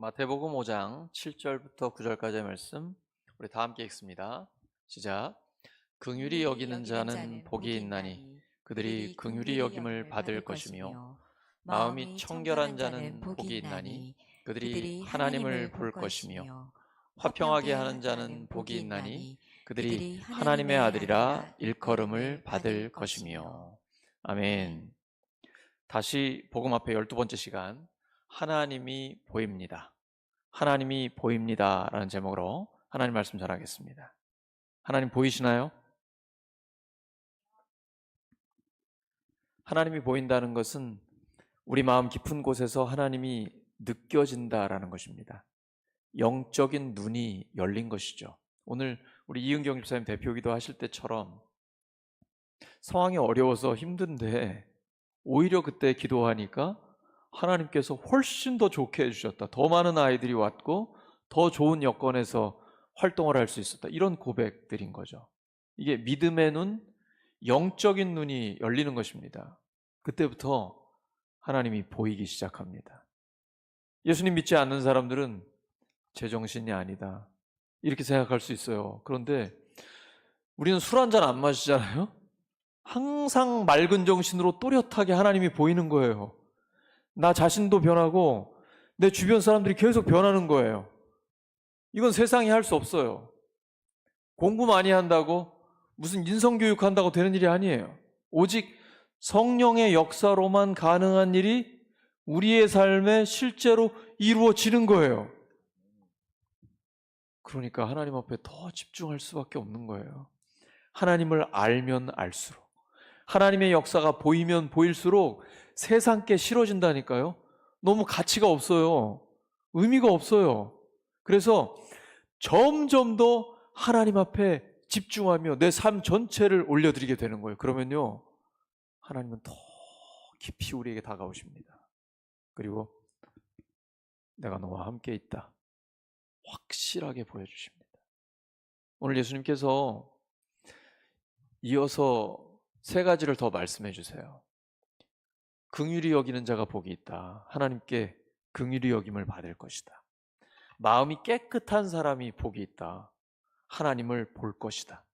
마태복음 5장 7절부터 9절까지의 말씀 우리 다 함께 읽습니다. 시작. 긍휼히 여기는 자는 복이 있나니 그들이 긍휼히 여김을 받을 것이며 마음이 청결한 자는 복이 있나니 그들이 하나님을 볼 것이며 화평하게 하는 자는 복이 있나니 그들이 하나님의 아들이라 일컬음을 받을 것이며. 아멘. 다시 복음 앞에 12번째 시간, 하나님이 보입니다. 하나님이 보입니다 라는 제목으로 하나님 말씀 전하겠습니다. 하나님 보이시나요? 하나님이 보인다는 것은 우리 마음 깊은 곳에서 하나님이 느껴진다라는 것입니다. 영적인 눈이 열린 것이죠. 오늘 우리 이은경 집사님 대표기도 하실 때처럼 상황이 어려워서 힘든데 오히려 그때 기도하니까 하나님께서 훨씬 더 좋게 해주셨다. 더 많은 아이들이 왔고 더 좋은 여건에서 활동을 할 수 있었다. 이런 고백들인 거죠. 이게 믿음의 눈, 영적인 눈이 열리는 것입니다. 그때부터 하나님이 보이기 시작합니다. 예수님 믿지 않는 사람들은 제정신이 아니다 이렇게 생각할 수 있어요. 그런데 우리는 술 한 잔 안 마시잖아요. 항상 맑은 정신으로 또렷하게 하나님이 보이는 거예요. 나 자신도 변하고 내 주변 사람들이 계속 변하는 거예요. 이건 세상이 할 수 없어요. 공부 많이 한다고 무슨 인성교육 한다고 되는 일이 아니에요. 오직 성령의 역사로만 가능한 일이 우리의 삶에 실제로 이루어지는 거예요. 그러니까 하나님 앞에 더 집중할 수밖에 없는 거예요. 하나님을 알면 알수록, 하나님의 역사가 보이면 보일수록 세상 게 싫어진다니까요. 너무 가치가 없어요. 의미가 없어요. 그래서 점점 더 하나님 앞에 집중하며 내 삶 전체를 올려드리게 되는 거예요. 그러면요, 하나님은 더 깊이 우리에게 다가오십니다. 그리고 내가 너와 함께 있다 확실하게 보여주십니다. 오늘 예수님께서 이어서 세 가지를 더 말씀해 주세요. 긍휼히 여기는 자가 복이 있다. 하나님께 긍휼히 여김을 받을 것이다. 마음이 깨끗한 사람이 복이 있다. 하나님을 볼 것이다.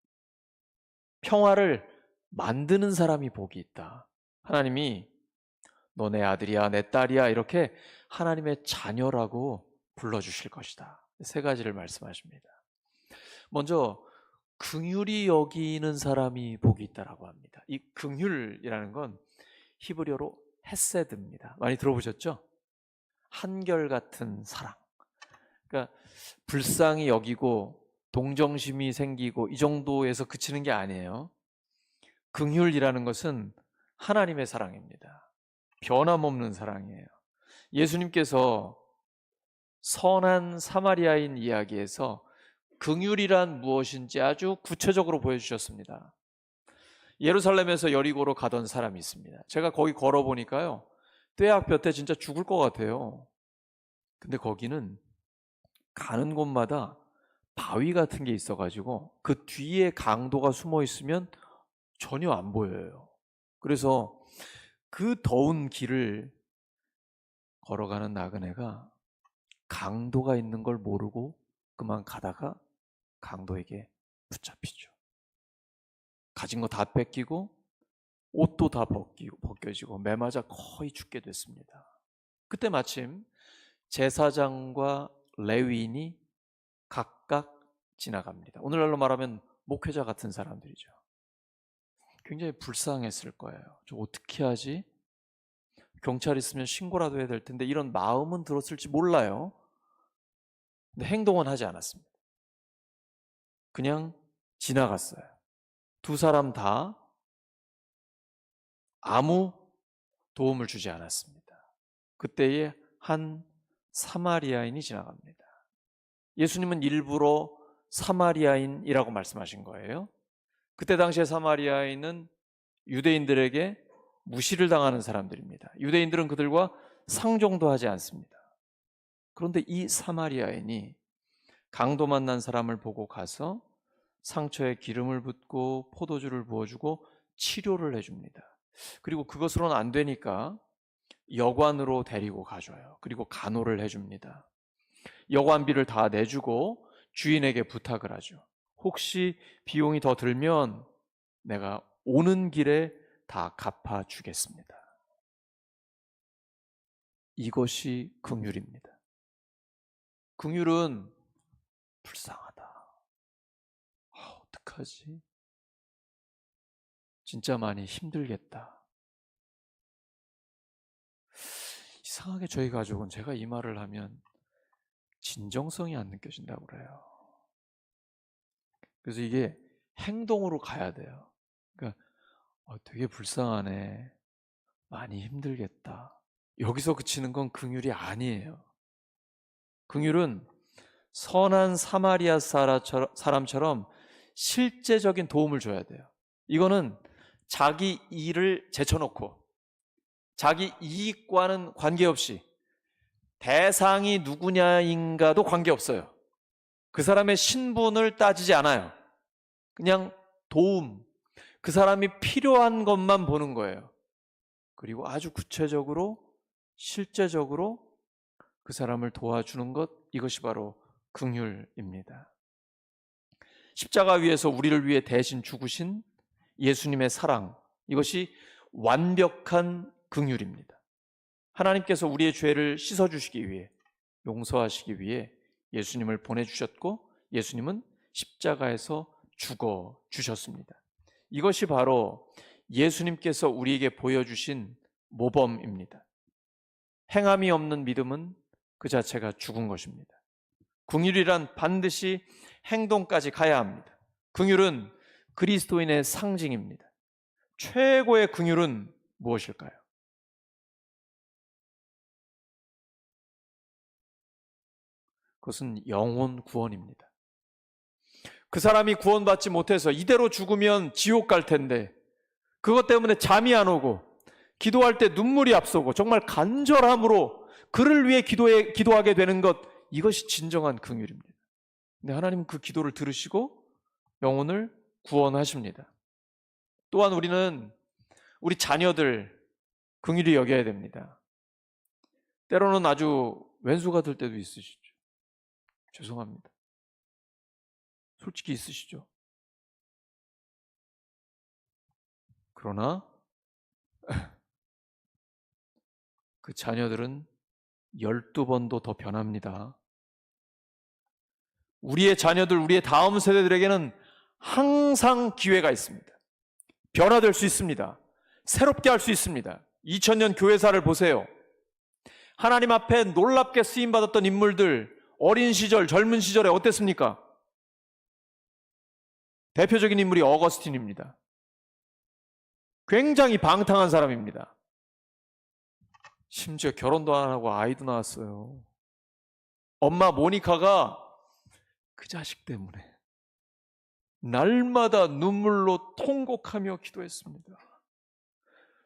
평화를 만드는 사람이 복이 있다. 하나님이 너 내 아들이야, 내 딸이야 이렇게 하나님의 자녀라고 불러주실 것이다. 세 가지를 말씀하십니다. 먼저 긍휼히 여기는 사람이 복이 있다라고 합니다. 이 긍휼이라는 건 히브리어로 헤세드입니다. 많이 들어보셨죠? 한결같은 사랑. 그러니까 불쌍히 여기고 동정심이 생기고 이 정도에서 그치는 게 아니에요. 긍휼이라는 것은 하나님의 사랑입니다. 변함없는 사랑이에요. 예수님께서 선한 사마리아인 이야기에서 긍휼이란 무엇인지 아주 구체적으로 보여주셨습니다. 예루살렘에서 여리고로 가던 사람이 있습니다. 제가 거기 걸어보니까요, 떼약볕에 진짜 죽을 것 같아요. 근데 거기는 가는 곳마다 바위 같은 게 있어가지고 그 뒤에 강도가 숨어 있으면 전혀 안 보여요. 그래서 그 더운 길을 걸어가는 나그네가 강도가 있는 걸 모르고 그만 가다가 강도에게 붙잡히죠. 가진 거 다 뺏기고 옷도 다 벗겨지고 매맞아 거의 죽게 됐습니다. 그때 마침 제사장과 레위인이 각각 지나갑니다. 오늘날로 말하면 목회자 같은 사람들이죠. 굉장히 불쌍했을 거예요. 저 어떻게 하지? 경찰 있으면 신고라도 해야 될 텐데 이런 마음은 들었을지 몰라요. 근데 행동은 하지 않았습니다. 그냥 지나갔어요. 두 사람 다 아무 도움을 주지 않았습니다. 그때에 한 사마리아인이 지나갑니다. 예수님은 일부러 사마리아인이라고 말씀하신 거예요. 그때 당시에 사마리아인은 유대인들에게 무시를 당하는 사람들입니다. 유대인들은 그들과 상종도 하지 않습니다. 그런데 이 사마리아인이 강도 만난 사람을 보고 가서 상처에 기름을 붓고 포도주를 부어주고 치료를 해줍니다. 그리고 그것으로는 안 되니까 여관으로 데리고 가줘요. 그리고 간호를 해줍니다. 여관비를 다 내주고 주인에게 부탁을 하죠. 혹시 비용이 더 들면 내가 오는 길에 다 갚아주겠습니다. 이것이 긍휼입니다. 긍휼은 불쌍하다. 어떡하지? 진짜 많이 힘들겠다. 이상하게 저희 가족은 제가 이 말을 하면 진정성이 안 느껴진다고 그래요. 그래서 이게 행동으로 가야 돼요. 그러니까 되게 불쌍하네. 많이 힘들겠다. 여기서 그치는 건 긍휼이 아니에요. 긍휼은 선한 사마리아 사람처럼 실제적인 도움을 줘야 돼요. 이거는 자기 일을 제쳐놓고 자기 이익과는 관계없이 대상이 누구냐인가도 관계없어요. 그 사람의 신분을 따지지 않아요. 그냥 도움, 그 사람이 필요한 것만 보는 거예요. 그리고 아주 구체적으로 실제적으로 그 사람을 도와주는 것, 이것이 바로 긍휼입니다. 십자가 위에서 우리를 위해 대신 죽으신 예수님의 사랑, 이것이 완벽한 긍휼입니다. 하나님께서 우리의 죄를 씻어주시기 위해, 용서하시기 위해 예수님을 보내주셨고 예수님은 십자가에서 죽어주셨습니다. 이것이 바로 예수님께서 우리에게 보여주신 모범입니다. 행함이 없는 믿음은 그 자체가 죽은 것입니다. 긍휼이란 반드시 행동까지 가야 합니다. 긍휼은 그리스도인의 상징입니다. 최고의 긍휼은 무엇일까요? 그것은 영혼 구원입니다. 그 사람이 구원받지 못해서 이대로 죽으면 지옥 갈 텐데 그것 때문에 잠이 안 오고 기도할 때 눈물이 앞서고 정말 간절함으로 그를 위해 기도하게 되는 것, 이것이 진정한 긍휼입니다. 근데 하나님은 그 기도를 들으시고 영혼을 구원하십니다. 또한 우리는 우리 자녀들 긍휼히 여겨야 됩니다. 때로는 아주 왼수가 될 때도 있으시죠. 죄송합니다. 솔직히 있으시죠. 그러나 그 자녀들은 12번도 더 변합니다. 우리의 자녀들, 우리의 다음 세대들에게는 항상 기회가 있습니다. 변화될 수 있습니다. 새롭게 할 수 있습니다. 2000년 교회사를 보세요. 하나님 앞에 놀랍게 쓰임받았던 인물들, 어린 시절, 젊은 시절에 어땠습니까? 대표적인 인물이 어거스틴입니다. 굉장히 방탕한 사람입니다. 심지어 결혼도 안 하고 아이도 낳았어요. 엄마 모니카가 그 자식 때문에 날마다 눈물로 통곡하며 기도했습니다.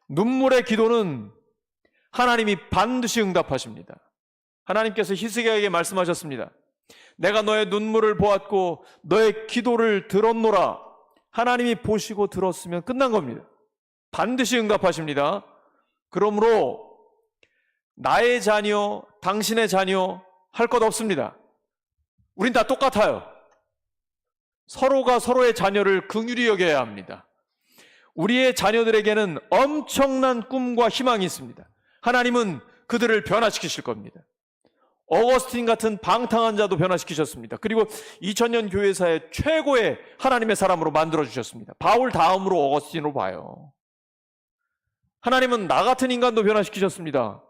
눈물의 기도는 하나님이 반드시 응답하십니다. 하나님께서 히스기야에게 말씀하셨습니다. 내가 너의 눈물을 보았고 너의 기도를 들었노라. 하나님이 보시고 들었으면 끝난 겁니다. 반드시 응답하십니다. 그러므로 나의 자녀, 당신의 자녀 할 것 없습니다. 우린 다 똑같아요. 서로가 서로의 자녀를 긍휼히 여겨야 합니다. 우리의 자녀들에게는 엄청난 꿈과 희망이 있습니다. 하나님은 그들을 변화시키실 겁니다. 어거스틴 같은 방탕한 자도 변화시키셨습니다. 그리고 2000년 교회사의 최고의 하나님의 사람으로 만들어주셨습니다. 바울 다음으로 어거스틴으로 봐요. 하나님은 나 같은 인간도 변화시키셨습니다.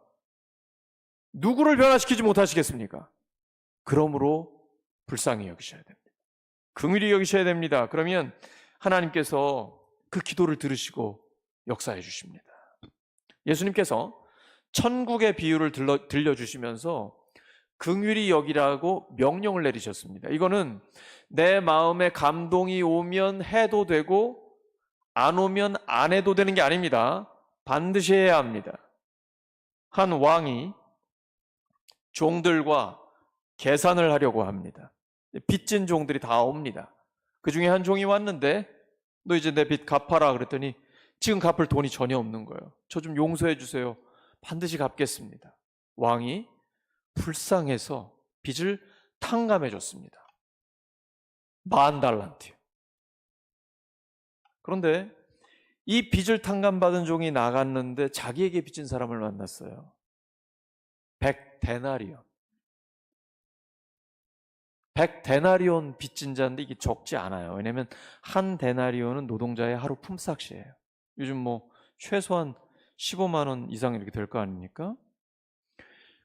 누구를 변화시키지 못하시겠습니까? 그러므로 불쌍히 여기셔야 됩니다. 긍휼히 여기셔야 됩니다. 그러면 하나님께서 그 기도를 들으시고 역사해 주십니다. 예수님께서 천국의 비유를 들려주시면서 긍휼히 여기라고 명령을 내리셨습니다. 이거는 내 마음에 감동이 오면 해도 되고 안 오면 안 해도 되는 게 아닙니다. 반드시 해야 합니다. 한 왕이 종들과 계산을 하려고 합니다. 빚진 종들이 다 옵니다. 그 중에 한 종이 왔는데 너 이제 내 빚 갚아라 그랬더니 지금 갚을 돈이 전혀 없는 거예요. 저 좀 용서해 주세요. 반드시 갚겠습니다. 왕이 불쌍해서 빚을 탕감해 줬습니다. 10,000달란트요. 그런데 이 빚을 탕감받은 종이 나갔는데 자기에게 빚진 사람을 만났어요. 100데나리온. 100데나리온 빚진 자인데 이게 적지 않아요. 왜냐하면 한 데나리온은 노동자의 하루 품삯이에요. 요즘 뭐 최소한 15만 원 이상 이렇게 될 거 아닙니까?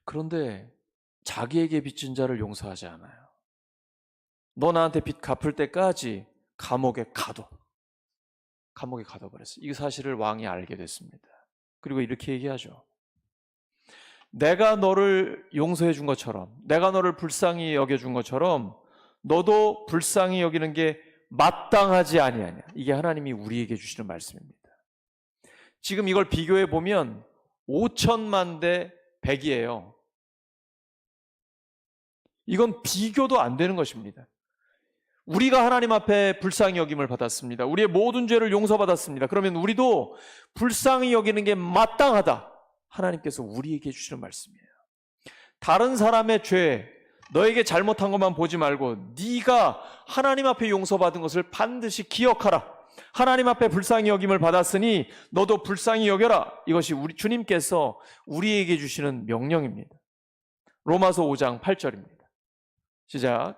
그런데 자기에게 빚진 자를 용서하지 않아요. 너 나한테 빚 갚을 때까지 감옥에 가둬버렸어요. 이 사실을 왕이 알게 됐습니다. 그리고 이렇게 얘기하죠. 내가 너를 용서해 준 것처럼, 내가 너를 불쌍히 여겨준 것처럼 너도 불쌍히 여기는 게 마땅하지 아니하냐. 이게 하나님이 우리에게 주시는 말씀입니다. 지금 이걸 비교해 보면 5천만 대 100이에요. 이건 비교도 안 되는 것입니다. 우리가 하나님 앞에 불쌍히 여김을 받았습니다. 우리의 모든 죄를 용서받았습니다. 그러면 우리도 불쌍히 여기는 게 마땅하다. 하나님께서 우리에게 주시는 말씀이에요. 다른 사람의 죄, 너에게 잘못한 것만 보지 말고 네가 하나님 앞에 용서받은 것을 반드시 기억하라. 하나님 앞에 불쌍히 여김을 받았으니 너도 불쌍히 여겨라. 이것이 우리 주님께서 우리에게 주시는 명령입니다. 로마서 5장 8절입니다. 시작.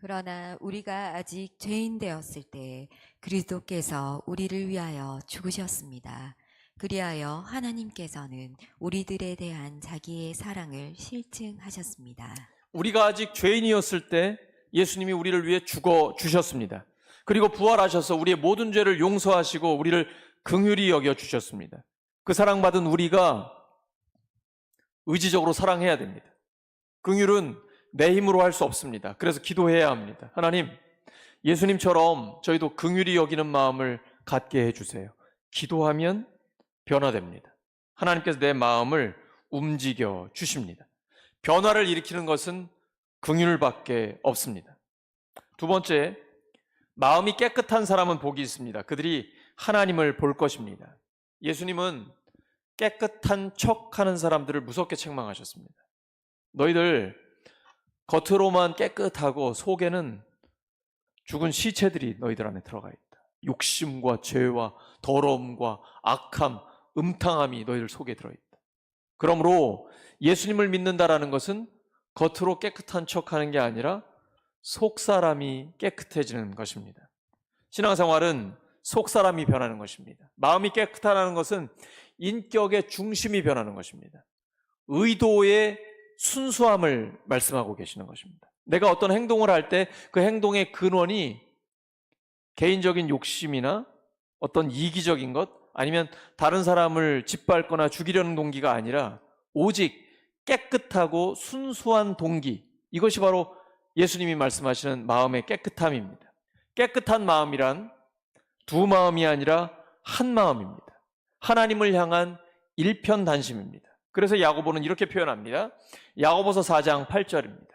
그러나 우리가 아직 죄인 되었을 때 그리스도께서 우리를 위하여 죽으셨습니다. 그리하여 하나님께서는 우리들에 대한 자기의 사랑을 실증하셨습니다. 우리가 아직 죄인이었을 때 예수님이 우리를 위해 죽어 주셨습니다. 그리고 부활하셔서 우리의 모든 죄를 용서하시고 우리를 긍휼히 여겨 주셨습니다. 그 사랑받은 우리가 의지적으로 사랑해야 됩니다. 긍휼은 내 힘으로 할 수 없습니다. 그래서 기도해야 합니다. 하나님, 예수님처럼 저희도 긍휼히 여기는 마음을 갖게 해주세요. 기도하면 변화됩니다. 하나님께서 내 마음을 움직여 주십니다. 변화를 일으키는 것은 긍휼밖에 없습니다. 두 번째, 마음이 깨끗한 사람은 복이 있습니다. 그들이 하나님을 볼 것입니다. 예수님은 깨끗한 척하는 사람들을 무섭게 책망하셨습니다. 너희들 겉으로만 깨끗하고 속에는 죽은 시체들이 너희들 안에 들어가 있다. 욕심과 죄와 더러움과 악함, 음탕함이 너희들 속에 들어있다. 그러므로 예수님을 믿는다라는 것은 겉으로 깨끗한 척하는 게 아니라 속사람이 깨끗해지는 것입니다. 신앙생활은 속사람이 변하는 것입니다. 마음이 깨끗하다는 것은 인격의 중심이 변하는 것입니다. 의도의 순수함을 말씀하고 계시는 것입니다. 내가 어떤 행동을 할 때 그 행동의 근원이 개인적인 욕심이나 어떤 이기적인 것 아니면 다른 사람을 짓밟거나 죽이려는 동기가 아니라 오직 깨끗하고 순수한 동기, 이것이 바로 예수님이 말씀하시는 마음의 깨끗함입니다. 깨끗한 마음이란 두 마음이 아니라 한 마음입니다. 하나님을 향한 일편단심입니다. 그래서 야고보는 이렇게 표현합니다. 야고보서 4장 8절입니다.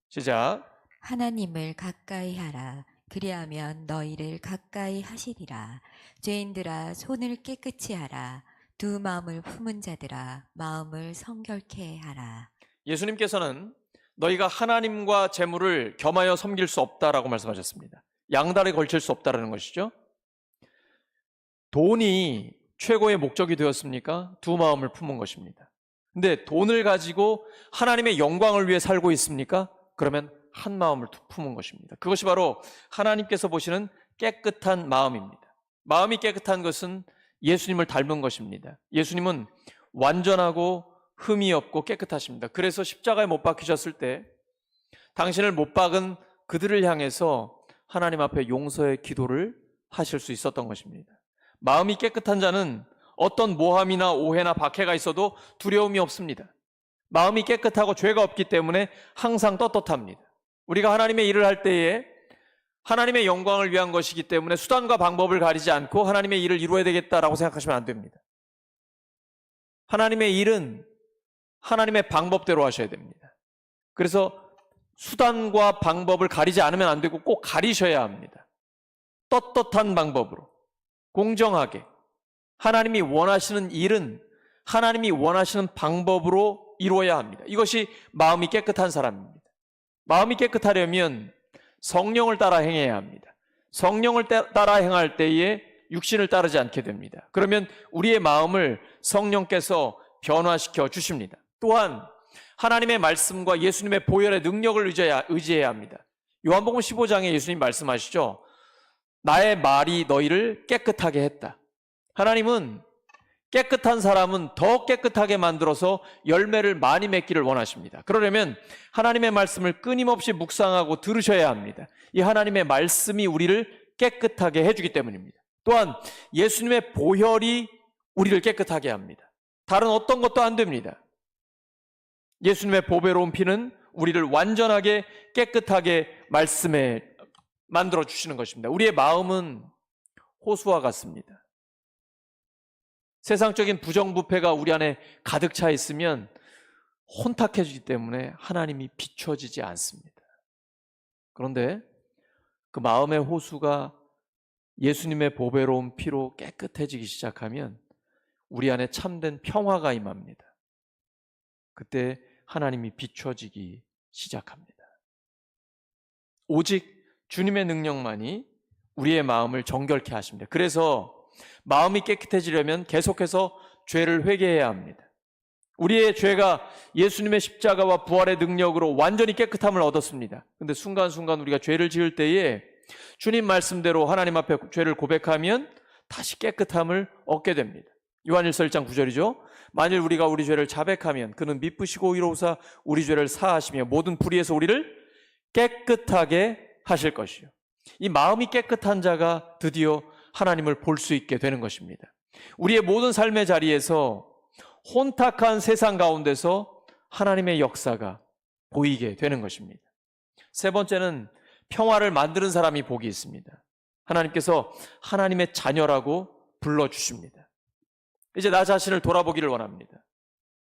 시작. 하나님을 가까이 하라. 그리하면 너희를 가까이 하시리라. 죄인들아 손을 깨끗이 하라. 두 마음을 품은 자들아 마음을 성결케 하라. 예수님께서는 너희가 하나님과 재물을 겸하여 섬길 수 없다라고 말씀하셨습니다. 양다리에 걸칠 수 없다라는 것이죠. 돈이 최고의 목적이 되었습니까? 두 마음을 품은 것입니다. 근데 돈을 가지고 하나님의 영광을 위해 살고 있습니까? 그러면 한 마음을 품은 것입니다. 그것이 바로 하나님께서 보시는 깨끗한 마음입니다. 마음이 깨끗한 것은 예수님을 닮은 것입니다. 예수님은 완전하고 흠이 없고 깨끗하십니다. 그래서 십자가에 못 박히셨을 때 당신을 못 박은 그들을 향해서 하나님 앞에 용서의 기도를 하실 수 있었던 것입니다. 마음이 깨끗한 자는 어떤 모함이나 오해나 박해가 있어도 두려움이 없습니다. 마음이 깨끗하고 죄가 없기 때문에 항상 떳떳합니다. 우리가 하나님의 일을 할 때에 하나님의 영광을 위한 것이기 때문에 수단과 방법을 가리지 않고 하나님의 일을 이루어야 되겠다라고 생각하시면 안 됩니다. 하나님의 일은 하나님의 방법대로 하셔야 됩니다. 그래서 수단과 방법을 가리지 않으면 안 되고 꼭 가리셔야 합니다. 떳떳한 방법으로, 공정하게, 하나님이 원하시는 일은 하나님이 원하시는 방법으로 이루어야 합니다. 이것이 마음이 깨끗한 사람입니다. 마음이 깨끗하려면 성령을 따라 행해야 합니다. 성령을 따라 행할 때에 육신을 따르지 않게 됩니다. 그러면 우리의 마음을 성령께서 변화시켜 주십니다. 또한 하나님의 말씀과 예수님의 보혈의 능력을 의지해야 합니다. 요한복음 15장에 예수님 말씀하시죠. 나의 말이 너희를 깨끗하게 했다. 하나님은 깨끗한 사람은 더 깨끗하게 만들어서 열매를 많이 맺기를 원하십니다. 그러려면 하나님의 말씀을 끊임없이 묵상하고 들으셔야 합니다. 이 하나님의 말씀이 우리를 깨끗하게 해주기 때문입니다. 또한 예수님의 보혈이 우리를 깨끗하게 합니다. 다른 어떤 것도 안 됩니다. 예수님의 보배로운 피는 우리를 완전하게 깨끗하게 말씀에 만들어 주시는 것입니다. 우리의 마음은 호수와 같습니다. 세상적인 부정부패가 우리 안에 가득 차 있으면 혼탁해지기 때문에 하나님이 비춰지지 않습니다. 그런데 그 마음의 호수가 예수님의 보배로운 피로 깨끗해지기 시작하면 우리 안에 참된 평화가 임합니다. 그때 하나님이 비춰지기 시작합니다. 오직 주님의 능력만이 우리의 마음을 정결케 하십니다. 그래서 마음이 깨끗해지려면 계속해서 죄를 회개해야 합니다. 우리의 죄가 예수님의 십자가와 부활의 능력으로 완전히 깨끗함을 얻었습니다. 그런데 순간순간 우리가 죄를 지을 때에 주님 말씀대로 하나님 앞에 죄를 고백하면 다시 깨끗함을 얻게 됩니다. 요한일서 1장 9절이죠. 만일 우리가 우리 죄를 자백하면 그는 미쁘시고 의로우사 우리 죄를 사하시며 모든 불의에서 우리를 깨끗하게 하실 것이요. 이 마음이 깨끗한 자가 드디어 하나님을 볼 수 있게 되는 것입니다. 우리의 모든 삶의 자리에서 혼탁한 세상 가운데서 하나님의 역사가 보이게 되는 것입니다. 세 번째는 평화를 만드는 사람이 복이 있습니다. 하나님께서 하나님의 자녀라고 불러주십니다. 이제 나 자신을 돌아보기를 원합니다.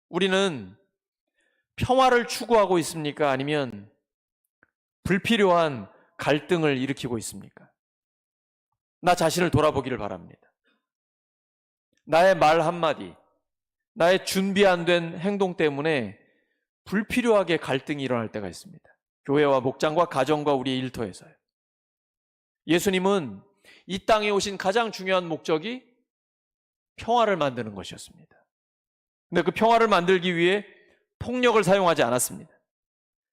우리는 평화를 추구하고 있습니까? 아니면 불필요한 갈등을 일으키고 있습니까? 나 자신을 돌아보기를 바랍니다. 나의 말 한마디, 나의 준비 안 된 행동 때문에 불필요하게 갈등이 일어날 때가 있습니다. 교회와 목장과 가정과 우리의 일터에서요. 예수님은 이 땅에 오신 가장 중요한 목적이 평화를 만드는 것이었습니다. 근데 그 평화를 만들기 위해 폭력을 사용하지 않았습니다.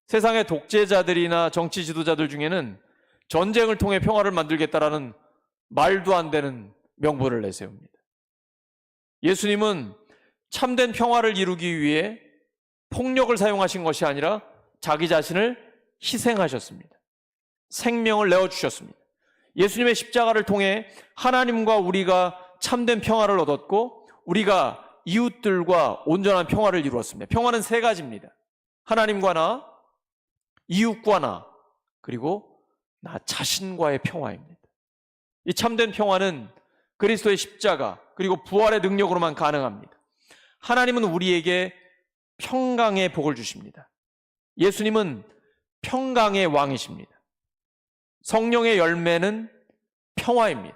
세상의 독재자들이나 정치 지도자들 중에는 전쟁을 통해 평화를 만들겠다라는 말도 안 되는 명분을 내세웁니다. 예수님은 참된 평화를 이루기 위해 폭력을 사용하신 것이 아니라 자기 자신을 희생하셨습니다. 생명을 내어주셨습니다. 예수님의 십자가를 통해 하나님과 우리가 참된 평화를 얻었고 우리가 이웃들과 온전한 평화를 이루었습니다. 평화는 세 가지입니다. 하나님과 나, 이웃과 나, 그리고 나 자신과의 평화입니다. 이 참된 평화는 그리스도의 십자가 그리고 부활의 능력으로만 가능합니다. 하나님은 우리에게 평강의 복을 주십니다. 예수님은 평강의 왕이십니다. 성령의 열매는 평화입니다.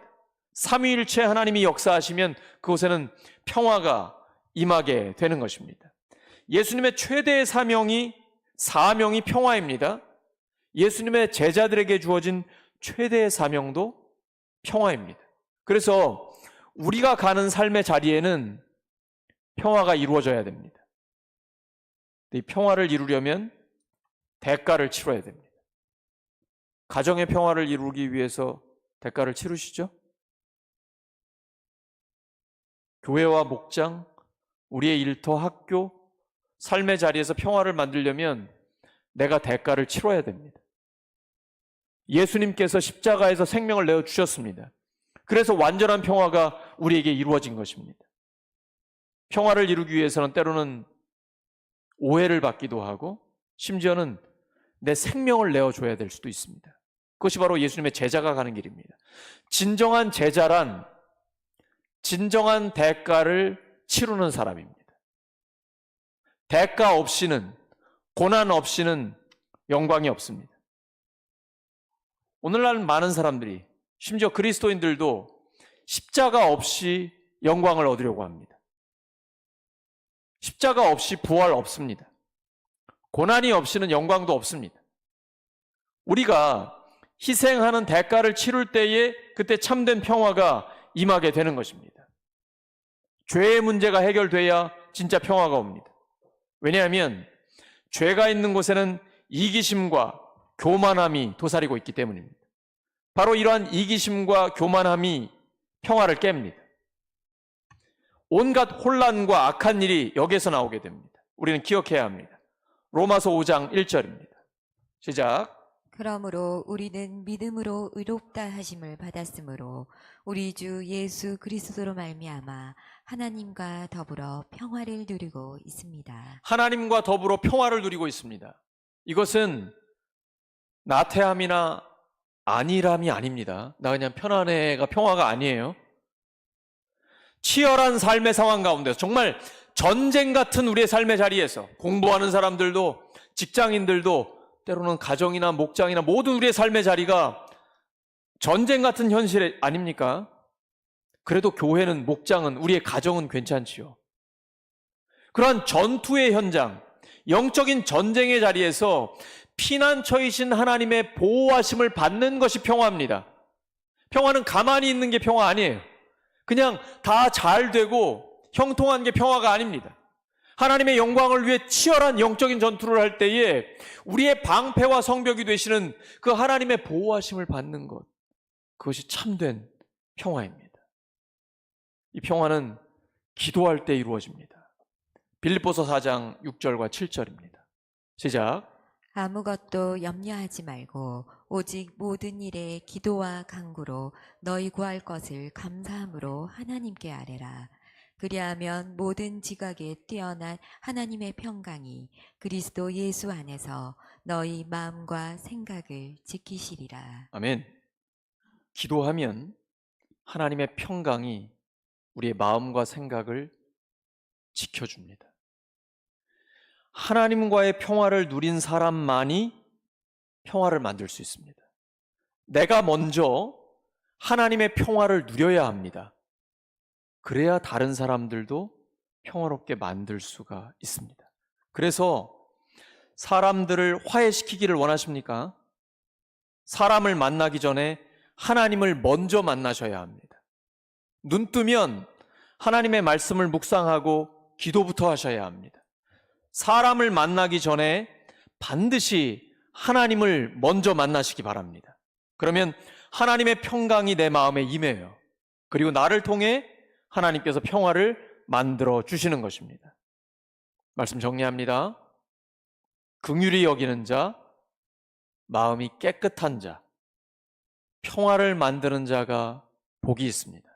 삼위일체 하나님이 역사하시면 그곳에는 평화가 임하게 되는 것입니다. 예수님의 최대의 사명이 평화입니다. 예수님의 제자들에게 주어진 최대의 사명도 평화입니다. 그래서 우리가 가는 삶의 자리에는 평화가 이루어져야 됩니다. 이 평화를 이루려면 대가를 치러야 됩니다. 가정의 평화를 이루기 위해서 대가를 치르시죠? 교회와 목장, 우리의 일터, 학교, 삶의 자리에서 평화를 만들려면 내가 대가를 치러야 됩니다. 예수님께서 십자가에서 생명을 내어주셨습니다. 그래서 완전한 평화가 우리에게 이루어진 것입니다. 평화를 이루기 위해서는 때로는 오해를 받기도 하고 심지어는 내 생명을 내어줘야 될 수도 있습니다. 그것이 바로 예수님의 제자가 가는 길입니다. 진정한 제자란 진정한 대가를 치르는 사람입니다. 대가 없이는, 고난 없이는 영광이 없습니다. 오늘날 많은 사람들이, 심지어 그리스도인들도 십자가 없이 영광을 얻으려고 합니다. 십자가 없이 부활 없습니다. 고난이 없이는 영광도 없습니다. 우리가 희생하는 대가를 치룰 때에 그때 참된 평화가 임하게 되는 것입니다. 죄의 문제가 해결돼야 진짜 평화가 옵니다. 왜냐하면 죄가 있는 곳에는 이기심과 교만함이 도사리고 있기 때문입니다. 바로 이러한 이기심과 교만함이 평화를 깹니다. 온갖 혼란과 악한 일이 여기에서 나오게 됩니다. 우리는 기억해야 합니다. 로마서 5장 1절입니다. 시작. 그러므로 우리는 믿음으로 의롭다 하심을 받았으므로 우리 주 예수 그리스도로 말미암아 하나님과 더불어 평화를 누리고 있습니다. 하나님과 더불어 평화를 누리고 있습니다. 이것은 나태함이나 안일함이 아닙니다. 나 그냥 편안해가 평화가 아니에요. 치열한 삶의 상황 가운데서 정말 전쟁 같은 우리의 삶의 자리에서 공부하는 사람들도 직장인들도 때로는 가정이나 목장이나 모든 우리의 삶의 자리가 전쟁 같은 현실 아닙니까? 그래도 교회는, 목장은, 우리의 가정은 괜찮지요. 그러한 전투의 현장, 영적인 전쟁의 자리에서 피난처이신 하나님의 보호하심을 받는 것이 평화입니다. 평화는 가만히 있는 게 평화 아니에요. 그냥 다 잘 되고 형통한 게 평화가 아닙니다. 하나님의 영광을 위해 치열한 영적인 전투를 할 때에 우리의 방패와 성벽이 되시는 그 하나님의 보호하심을 받는 것, 그것이 참된 평화입니다. 이 평화는 기도할 때 이루어집니다. 빌립보서 4장 6절과 7절입니다. 시작. 아무것도 염려하지 말고 오직 모든 일에 기도와 간구로 너희 구할 것을 감사함으로 하나님께 아뢰라. 그리하면 모든 지각에 뛰어난 하나님의 평강이 그리스도 예수 안에서 너희 마음과 생각을 지키시리라. 아멘. 기도하면 하나님의 평강이 우리의 마음과 생각을 지켜줍니다. 하나님과의 평화를 누린 사람만이 평화를 만들 수 있습니다. 내가 먼저 하나님의 평화를 누려야 합니다. 그래야 다른 사람들도 평화롭게 만들 수가 있습니다. 그래서 사람들을 화해시키기를 원하십니까? 사람을 만나기 전에 하나님을 먼저 만나셔야 합니다. 눈 뜨면 하나님의 말씀을 묵상하고 기도부터 하셔야 합니다. 사람을 만나기 전에 반드시 하나님을 먼저 만나시기 바랍니다. 그러면 하나님의 평강이 내 마음에 임해요. 그리고 나를 통해 하나님께서 평화를 만들어 주시는 것입니다. 말씀 정리합니다. 긍휼히 여기는 자, 마음이 깨끗한 자, 평화를 만드는 자가 복이 있습니다.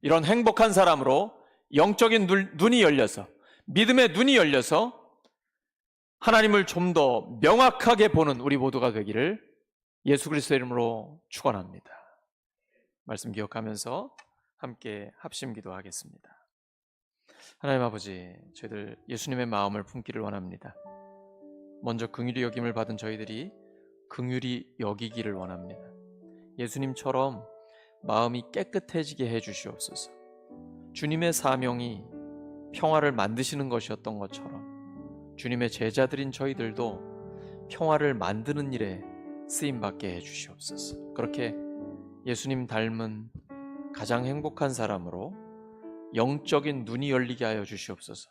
이런 행복한 사람으로 영적인 눈이 열려서, 믿음의 눈이 열려서 하나님을 좀 더 명확하게 보는 우리 모두가 되기를 예수 그리스도의 이름으로 축원합니다. 말씀 기억하면서 함께 합심 기도하겠습니다. 하나님 아버지, 저희들 예수님의 마음을 품기를 원합니다. 먼저 긍휼히 여김을 받은 저희들이 긍휼히 여기기를 원합니다. 예수님처럼 마음이 깨끗해지게 해주시옵소서. 주님의 사명이 평화를 만드시는 것이었던 것처럼 주님의 제자들인 저희들도 평화를 만드는 일에 쓰임받게 해주시옵소서. 그렇게 예수님 닮은 가장 행복한 사람으로 영적인 눈이 열리게 하여 주시옵소서.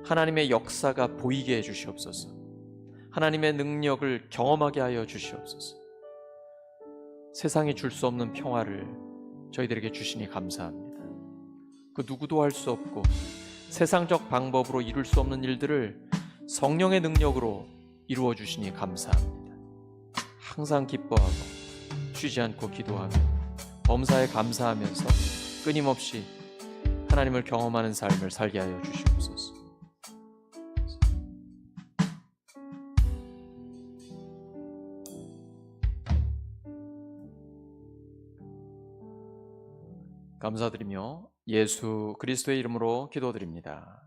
하나님의 역사가 보이게 해 주시옵소서. 하나님의 능력을 경험하게 하여 주시옵소서. 세상이 줄 수 없는 평화를 저희들에게 주시니 감사합니다. 그 누구도 할 수 없고 세상적 방법으로 이룰 수 없는 일들을 성령의 능력으로 이루어 주시니 감사합니다. 항상 기뻐하고 쉬지 않고 기도하며 범사에 감사하면서 끊임없이 하나님을 경험하는 삶을 살게 하여 주시옵소서. 감사드리며 예수 그리스도의 이름으로 기도드립니다.